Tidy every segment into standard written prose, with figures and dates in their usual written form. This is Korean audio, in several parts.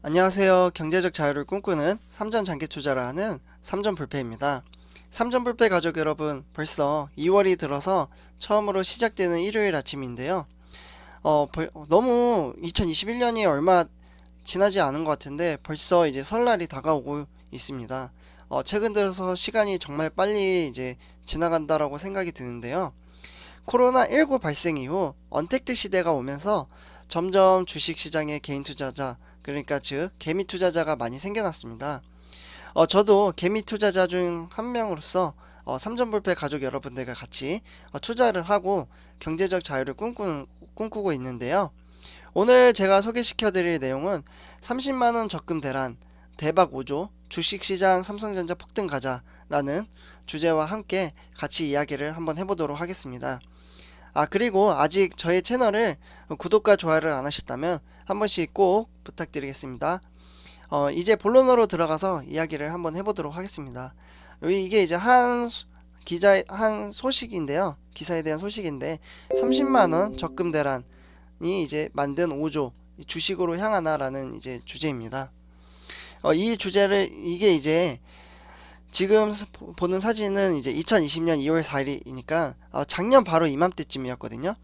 안녕하세요. 경제적 자유를 꿈꾸는 삼전 장기 투자를 하는 삼전불패입니다. 삼전불패 가족 여러분, 벌써 2월이 들어서 처음으로 시작되는 일요일 아침인데요. 너무 2021년이 얼마 지나지 않은 것 같은데 벌써 이제 설날이 다가오고 있습니다. 최근 들어서 시간이 정말 빨리 이제 지나간다라고 생각이 드는데요. 코로나19 발생 이후 언택트 시대가 오면서 점점 주식시장에 개인 투자자, 그러니까 즉 개미 투자자가 많이 생겨났습니다. 저도 개미 투자자 중 한 명으로서 삼전불패 가족 여러분들과 같이 투자를 하고 경제적 자유를 꿈꾸고 있는데요. 오늘 제가 소개시켜 드릴 내용은 30만원 적금 대란, 대박 5조, 주식시장 삼성전자 폭등 가자라는 주제와 함께 같이 이야기를 한번 해보도록 하겠습니다. 그리고 아직 저의 채널을 구독과 좋아요를 안 하셨다면 한 번씩 꼭 부탁드리겠습니다. 이제 본론으로 들어가서 이야기를 한번 해보도록 하겠습니다. 이게 이제 한 소식인데요. 기사에 대한 소식인데 30만원 적금 대란이 이제 만든 5조 주식으로 향하나라는 이제 주제입니다. 이 주제를 이게 이제 지금 보는 사진은 이제 2020년 2월 4일이니까 작년 바로 이맘때쯤이었거든요.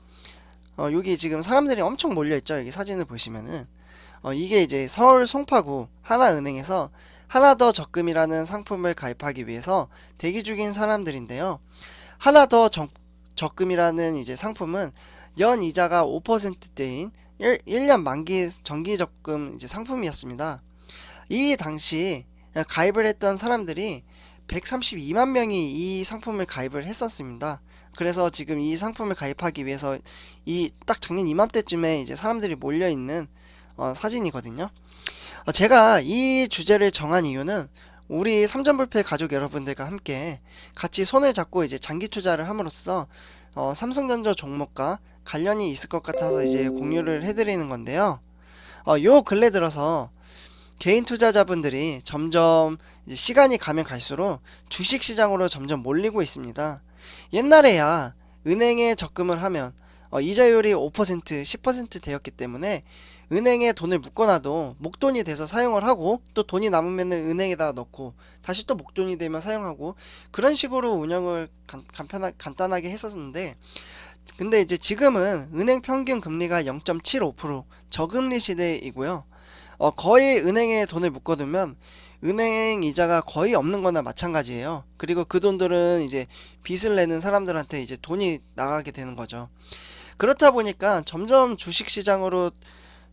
여기 지금 사람들이 엄청 몰려있죠. 여기 사진을 보시면은 이게 이제 서울 송파구 하나은행에서 하나 더 적금이라는 상품을 가입하기 위해서 대기 중인 사람들인데요. 하나 더 적금이라는 이제 상품은 연 이자가 5%대인 1년 만기 정기 적금 이제 상품이었습니다. 이 당시 가입을 했던 사람들이 132만 명이 이 상품을 가입을 했었습니다. 그래서 지금 이 상품을 가입하기 위해서 이 딱 작년 이맘때쯤에 이제 사람들이 몰려 있는 사진이거든요. 제가 이 주제를 정한 이유는 우리 삼전불패 가족 여러분들과 함께 같이 손을 잡고 이제 장기 투자를 함으로써 삼성전자 종목과 관련이 있을 것 같아서 이제 공유를 해드리는 건데요. 요 근래 들어서 개인 투자자분들이 점점 이제 시간이 가면 갈수록 주식시장으로 점점 몰리고 있습니다. 옛날에야 은행에 적금을 하면 이자율이 5%, 10% 되었기 때문에 은행에 돈을 묶어놔도 목돈이 돼서 사용을 하고 또 돈이 남으면 은행에다 넣고 다시 또 목돈이 되면 사용하고 그런 식으로 운영을 간단하게 했었는데, 근데 이제 지금은 은행 평균 금리가 0.75% 저금리 시대이고요. 거의 은행에 돈을 묶어두면 은행 이자가 거의 없는 거나 마찬가지예요. 그리고 그 돈들은 이제 빚을 내는 사람들한테 이제 돈이 나가게 되는 거죠. 그렇다 보니까 점점 주식시장으로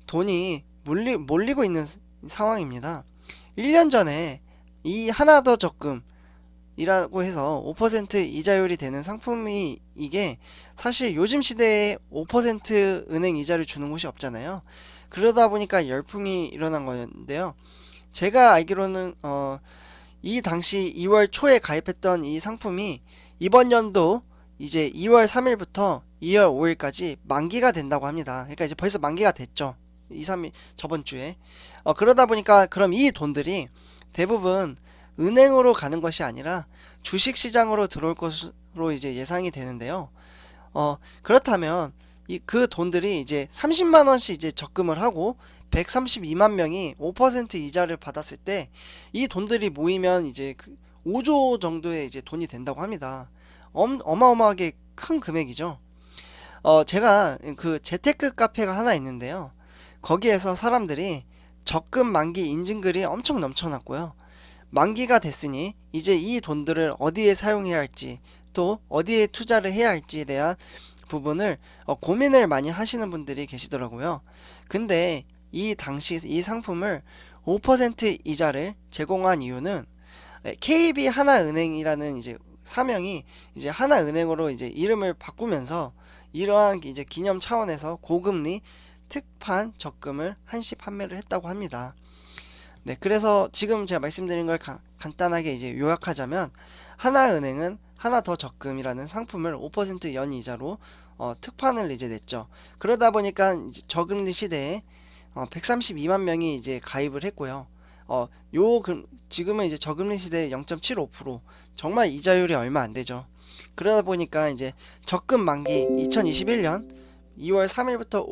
돈이 몰리고 있는 상황입니다. 1년 전에 이 하나 더 적금이라고 해서 5% 이자율이 되는 상품이 이게 사실 요즘 시대에 5% 은행 이자를 주는 곳이 없잖아요. 그러다 보니까 열풍이 일어난 건데요. 제가 알기로는 이 당시 2월 초에 가입했던 이 상품이 이번 연도 이제 2월 3일부터 2월 5일까지 만기가 된다고 합니다. 그러니까 이제 벌써 만기가 됐죠. 2, 3일 저번 주에. 그러다 보니까 그럼 이 돈들이 대부분 은행으로 가는 것이 아니라 주식시장으로 들어올 것으로 이제 예상이 되는데요. 그렇다면 그 돈들이 이제 30만 원씩 이제 적금을 하고 132만 명이 5% 이자를 받았을 때 이 돈들이 모이면 이제 5조 정도의 이제 돈이 된다고 합니다. 어마어마하게 큰 금액이죠. 제가 그 재테크 카페가 하나 있는데요. 거기에서 사람들이 적금 만기 인증글이 엄청 넘쳐났고요. 만기가 됐으니 이제 이 돈들을 어디에 사용해야 할지 또 어디에 투자를 해야 할지에 대한 부분을 고민을 많이 하시는 분들이 계시더라고요. 근데 이 당시 이 상품을 5% 이자를 제공한 이유는 KB 하나은행이라는 이제 사명이 이제 하나은행으로 이제 이름을 바꾸면서 이러한 이제 기념 차원에서 고금리 특판 적금을 한시 판매를 했다고 합니다. 네, 그래서 지금 제가 말씀드린 걸 간단하게 이제 요약하자면 하나은행은 하나 더 적금이라는 상품을 5% 연이자로 특판을 이제 냈죠. 그러다 보니까 이제 저금리 시대에 132만 명이 이제 가입을 했고요. 지금은 이제 저금리 시대에 0.75% 정말 이자율이 얼마 안 되죠. 그러다 보니까 이제 적금 만기 2021년 2월 3일부터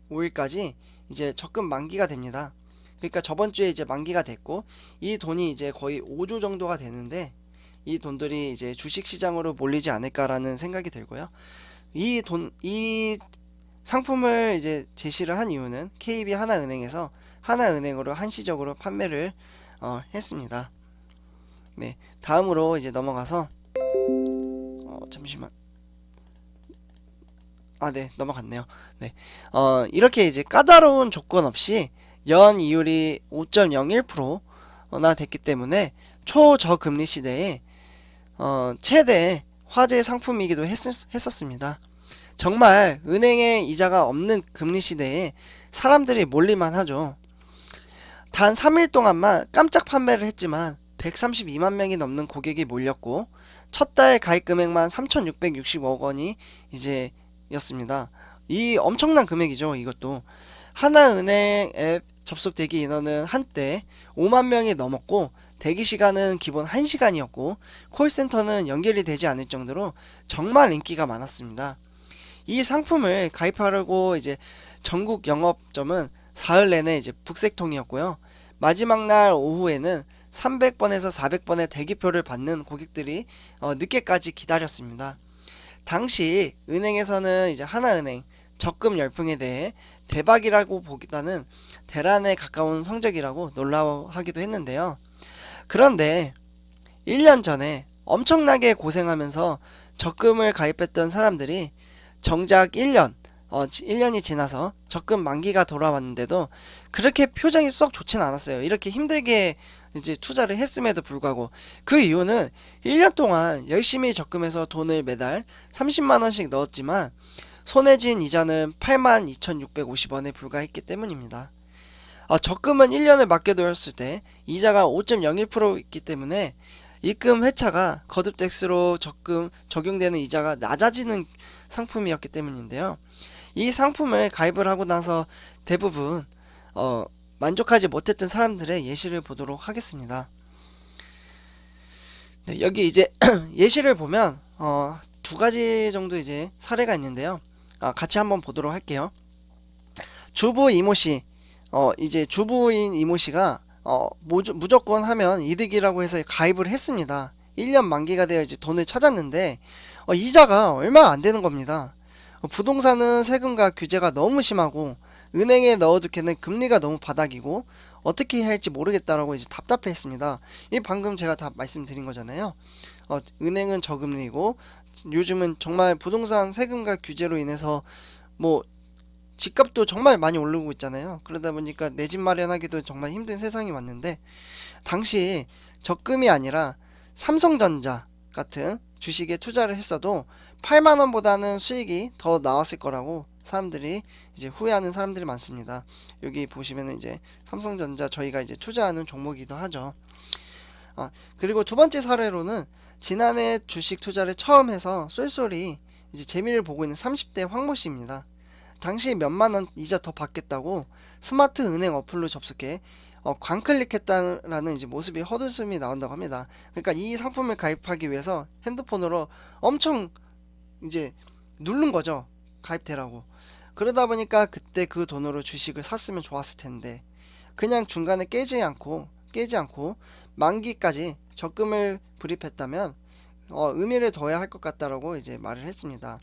5일까지 이제 적금 만기가 됩니다. 그러니까 저번 주에 이제 만기가 됐고, 이 돈이 이제 거의 5조 정도가 되는데, 이 돈들이 이제 주식 시장으로 몰리지 않을까라는 생각이 들고요. 이 상품을 이제 제시를 한 이유는 KB 하나은행에서 하나은행으로 한시적으로 판매를 했습니다. 네, 다음으로 이제 넘어가서 잠시만. 네, 넘어갔네요. 네, 이렇게 이제 까다로운 조건 없이 연 이율이 5.01%나 됐기 때문에 초저금리 시대에 최대 화제 상품이기도 했었습니다. 정말 은행에 이자가 없는 금리 시대에 사람들이 몰릴만 하죠. 단 3일 동안만 깜짝 판매를 했지만 132만 명이 넘는 고객이 몰렸고, 첫 달 가입 금액만 3,660억 원이 이제 였습니다. 이 엄청난 금액이죠. 이것도 하나은행 앱 접속 대기 인원은 한때 5만 명이 넘었고, 대기 시간은 기본 1시간이었고 콜센터는 연결이 되지 않을 정도로 정말 인기가 많았습니다. 이 상품을 가입하려고 이제 전국 영업점은 사흘 내내 이제 북새통이었고요. 마지막 날 오후에는 300번에서 400번의 대기표를 받는 고객들이 늦게까지 기다렸습니다. 당시 은행에서는 이제 하나은행 적금 열풍에 대해 대박이라고 보기보다는 대란에 가까운 성적이라고 놀라워하기도 했는데요. 그런데 1년 전에 엄청나게 고생하면서 적금을 가입했던 사람들이 정작 1년이 지나서 적금 만기가 돌아왔는데도 그렇게 표정이 썩 좋진 않았어요. 이렇게 힘들게 이제 투자를 했음에도 불구하고. 그 이유는 1년 동안 열심히 적금해서 돈을 매달 30만원씩 넣었지만 손에 쥔 이자는 82,650원에 불과했기 때문입니다. 적금은 1년을 맡겨두었을 때 이자가 5.01% 있기 때문에 입금 회차가 거듭될수록 적용되는 이자가 낮아지는 상품이었기 때문인데요. 이 상품을 가입을 하고 나서 대부분 만족하지 못했던 사람들의 예시를 보도록 하겠습니다. 네, 여기 이제 예시를 보면 두 가지 정도 이제 사례가 있는데요. 같이 한번 보도록 할게요. 주부 이모씨, 이제 주부인 이모씨가 무조건 하면 이득이라고 해서 가입을 했습니다. 1년 만기가 되어 이제 돈을 찾았는데 이자가 얼마 안 되는 겁니다. 부동산은 세금과 규제가 너무 심하고 은행에 넣어두기에는 금리가 너무 바닥이고 어떻게 해야 할지 모르겠다라고 이제 답답해 했습니다. 이 방금 제가 다 말씀드린 거잖아요. 은행은 저금리고 요즘은 정말 부동산 세금과 규제로 인해서 뭐 집값도 정말 많이 오르고 있잖아요. 그러다 보니까 내 집 마련하기도 정말 힘든 세상이 왔는데, 당시 적금이 아니라 삼성전자 같은 주식에 투자를 했어도 8만원보다는 수익이 더 나왔을 거라고 사람들이 이제 후회하는 사람들이 많습니다. 여기 보시면은 이제 삼성전자 저희가 이제 투자하는 종목이기도 하죠. 그리고 두 번째 사례로는 지난해 주식 투자를 처음 해서 쏠쏠히 이제 재미를 보고 있는 30대 황모씨입니다. 당시 몇만원 이자 더 받겠다고 스마트 은행 어플로 접속해 광클릭했다라는 이제 모습이 헛웃음이 나온다고 합니다. 그러니까 이 상품을 가입하기 위해서 핸드폰으로 엄청 이제 누른 거죠. 가입되라고. 그러다 보니까 그때 그 돈으로 주식을 샀으면 좋았을 텐데 그냥 중간에 깨지 않고 만기까지 적금을 불입했다면 의미를 둬야 할 것 같다라고 이제 말을 했습니다.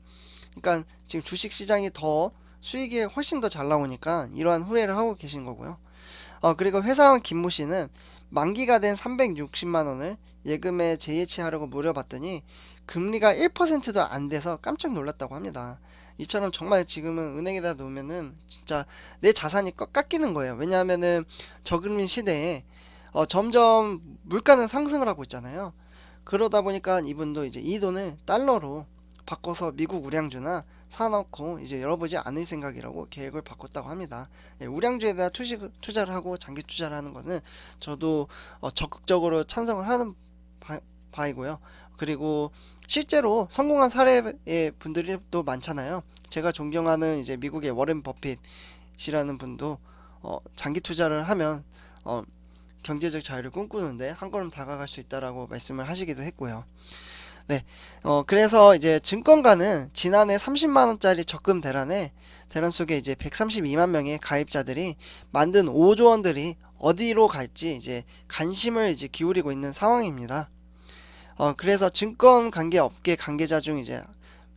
그러니까 지금 주식 시장이 더 수익이 훨씬 더 잘 나오니까 이러한 후회를 하고 계신 거고요. 그리고 회사원 김모 씨는 만기가 된 360만원을 예금에 재예치하려고 물어봤더니 금리가 1%도 안 돼서 깜짝 놀랐다고 합니다. 이처럼 정말 지금은 은행에다 놓으면은 진짜 내 자산이 깎이는 거예요. 왜냐하면은 저금리 시대에 점점 물가는 상승을 하고 있잖아요. 그러다 보니까 이분도 이제 이 돈을 달러로 바꿔서 미국 우량주나 사놓고 이제 열어보지 않을 생각이라고 계획을 바꿨다고 합니다. 우량주에 대한 투자를 하고 장기 투자를 하는 거는 저도 적극적으로 찬성을 하는 바이고요. 그리고 실제로 성공한 사례의 분들이 또 많잖아요. 제가 존경하는 이제 미국의 워렌 버핏이라는 분도 장기 투자를 하면 경제적 자유를 꿈꾸는데 한 걸음 다가갈 수 있다라고 말씀을 하시기도 했고요. 네. 그래서 이제 증권가는 지난해 30만 원짜리 적금 대란 속에 이제 132만 명의 가입자들이 만든 5조 원들이 어디로 갈지 이제 관심을 이제 기울이고 있는 상황입니다. 그래서 증권 관계 업계 관계자 중 이제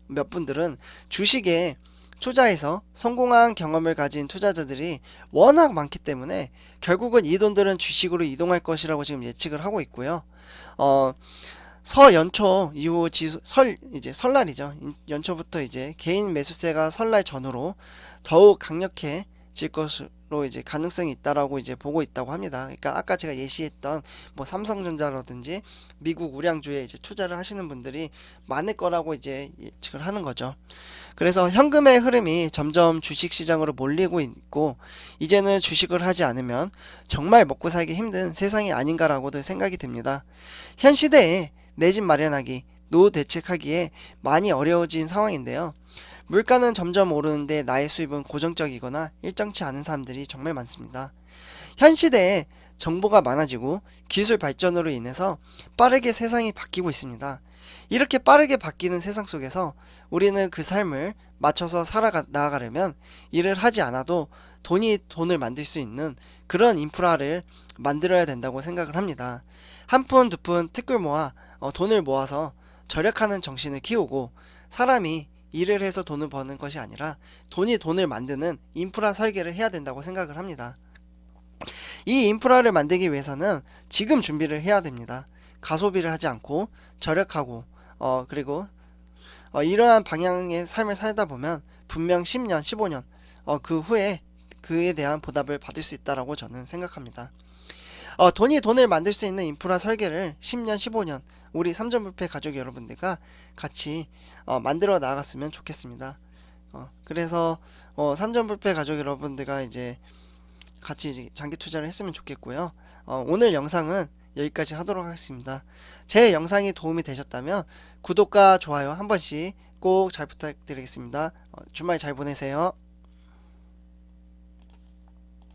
몇 분들은 주식에 투자해서 성공한 경험을 가진 투자자들이 워낙 많기 때문에 결국은 이 돈들은 주식으로 이동할 것이라고 지금 예측을 하고 있고요. 어, 서연초 이후 이제 설날이죠. 연초부터 이제 개인 매수세가 설날 전후로 더욱 강력해질 것으로 이제 가능성이 있다라고 이제 보고 있다고 합니다. 그러니까 아까 제가 예시했던 뭐 삼성전자라든지 미국 우량주에 이제 투자를 하시는 분들이 많을 거라고 이제 예측을 하는 거죠. 그래서 현금의 흐름이 점점 주식 시장으로 몰리고 있고 이제는 주식을 하지 않으면 정말 먹고 살기 힘든 세상이 아닌가라고도 생각이 듭니다. 현 시대에 내 집 마련하기, 노후 대책하기에 많이 어려워진 상황인데요. 물가는 점점 오르는데 나의 수입은 고정적이거나 일정치 않은 사람들이 정말 많습니다. 현 시대에 정보가 많아지고 기술 발전으로 인해서 빠르게 세상이 바뀌고 있습니다. 이렇게 빠르게 바뀌는 세상 속에서 우리는 그 삶을 맞춰서 나아가려면 일을 하지 않아도 돈이 돈을 만들 수 있는 그런 인프라를 만들어야 된다고 생각을 합니다. 한 푼, 두 푼 특글 모아 돈을 모아서 절약하는 정신을 키우고 사람이 일을 해서 돈을 버는 것이 아니라 돈이 돈을 만드는 인프라 설계를 해야 된다고 생각을 합니다. 이 인프라를 만들기 위해서는 지금 준비를 해야 됩니다. 가소비를 하지 않고 절약하고 그리고 이러한 방향의 삶을 살다 보면 분명 10년, 15년 그 후에 그에 대한 보답을 받을 수 있다라고 저는 생각합니다. 돈이 돈을 만들 수 있는 인프라 설계를 10년, 15년 우리 삼전불패 가족 여러분들과 같이 만들어 나갔으면 좋겠습니다. 그래서 삼전불패 가족 여러분들과 이제 같이 이제 장기 투자를 했으면 좋겠고요. 오늘 영상은 여기까지 하도록 하겠습니다. 제 영상이 도움이 되셨다면 구독과 좋아요 한 번씩 꼭 잘 부탁드리겠습니다. 주말 잘 보내세요.